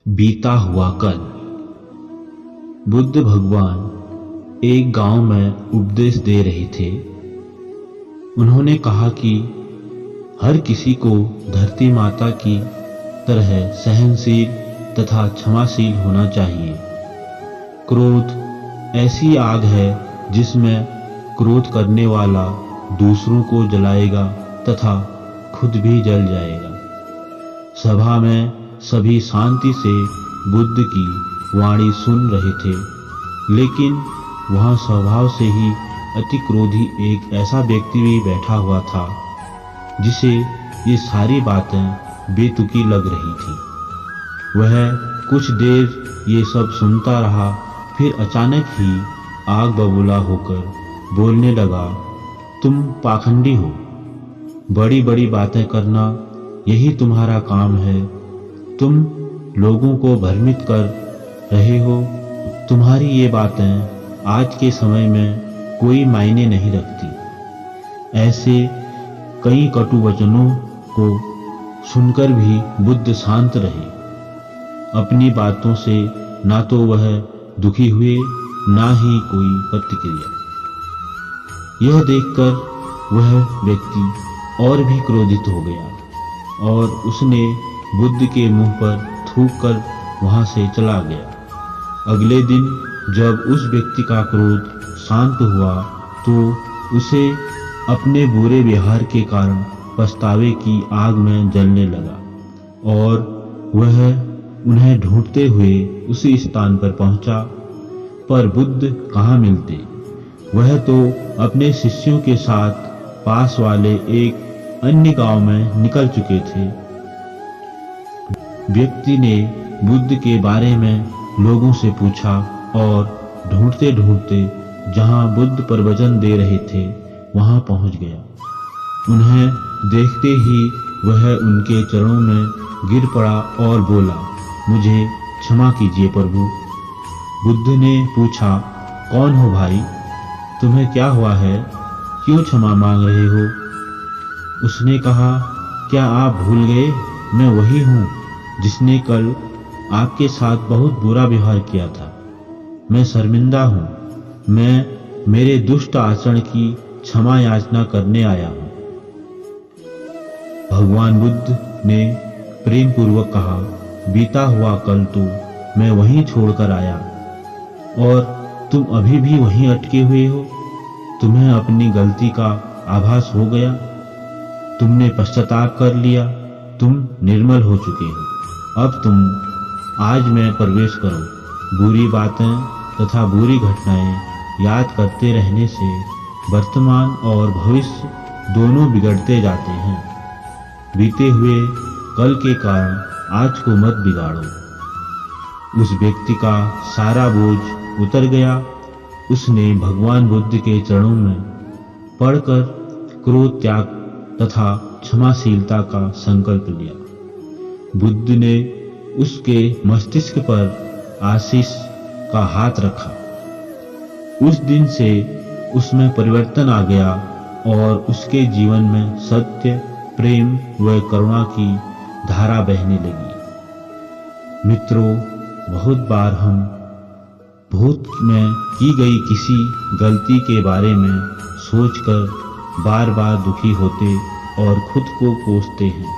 बीता हुआ कल। बुद्ध भगवान एक गांव में उपदेश दे रहे थे। उन्होंने कहा कि हर किसी को धरती माता की तरह सहनशील तथा क्षमाशील होना चाहिए। क्रोध ऐसी आग है जिसमें क्रोध करने वाला दूसरों को जलाएगा तथा खुद भी जल जाएगा। सभा में सभी शांति से बुद्ध की वाणी सुन रहे थे, लेकिन वहां स्वभाव से ही अति क्रोधी एक ऐसा व्यक्ति भी बैठा हुआ था जिसे ये सारी बातें बेतुकी लग रही थी। वह कुछ देर ये सब सुनता रहा, फिर अचानक ही आग बबूला होकर बोलने लगा, तुम पाखंडी हो, बड़ी बड़ी बातें करना यही तुम्हारा काम है। तुम लोगों को भ्रमित कर रहे हो। तुम्हारी ये बातें आज के समय में कोई मायने नहीं रखती। ऐसे कई कटु वचनों को सुनकर भी बुद्ध शांत रहे। अपनी बातों से ना तो वह दुखी हुए, ना ही कोई प्रतिक्रिया। यह देखकर वह व्यक्ति और भी क्रोधित हो गया और उसने बुद्ध के मुंह पर थूक कर वहां से चला गया। अगले दिन जब उस व्यक्ति का क्रोध शांत हुआ तो उसे अपने बुरे व्यवहार के कारण पछतावे की आग में जलने लगा और वह उन्हें ढूंढते हुए उसी स्थान पर पहुंचा, पर बुद्ध कहाँ मिलते। वह तो अपने शिष्यों के साथ पास वाले एक अन्य गांव में निकल चुके थे। व्यक्ति ने बुद्ध के बारे में लोगों से पूछा और ढूंढते ढूंढते जहां बुद्ध प्रवचन दे रहे थे वहां पहुंच गया। उन्हें देखते ही वह उनके चरणों में गिर पड़ा और बोला, मुझे क्षमा कीजिए प्रभु। बुद्ध ने पूछा, कौन हो भाई, तुम्हें क्या हुआ है, क्यों क्षमा मांग रहे हो? उसने कहा, क्या आप भूल गए, मैं वही हूँ जिसने कल आपके साथ बहुत बुरा व्यवहार किया था। मैं शर्मिंदा हूँ। मैं मेरे दुष्ट आचरण की क्षमा याचना करने आया हूँ। भगवान बुद्ध ने प्रेम पूर्वक कहा, बीता हुआ कल तो मैं वहीं छोड़कर आया और तुम अभी भी वहीं अटके हुए हो। तुम्हें अपनी गलती का आभास हो गया, तुमने पश्चाताप कर लिया, तुम निर्मल हो चुके हो। अब तुम आज में प्रवेश करो। बुरी बातें तथा बुरी घटनाएं याद करते रहने से वर्तमान और भविष्य दोनों बिगड़ते जाते हैं। बीते हुए कल के कारण आज को मत बिगाड़ो। उस व्यक्ति का सारा बोझ उतर गया। उसने भगवान बुद्ध के चरणों में पड़कर क्रोध त्याग तथा क्षमाशीलता का संकल्प लिया। बुद्ध ने उसके मस्तिष्क पर आशीष का हाथ रखा। उस दिन से उसमें परिवर्तन आ गया और उसके जीवन में सत्य, प्रेम व करुणा की धारा बहने लगी। मित्रों, बहुत बार हम भूत में की गई किसी गलती के बारे में सोचकर बार बार दुखी होते और खुद को कोसते हैं।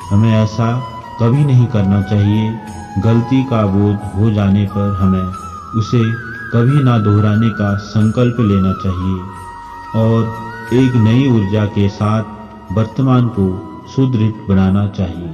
हमें ऐसा कभी नहीं करना चाहिए। गलती का बोध हो जाने पर हमें उसे कभी ना दोहराने का संकल्प लेना चाहिए और एक नई ऊर्जा के साथ वर्तमान को सुदृढ़ बनाना चाहिए।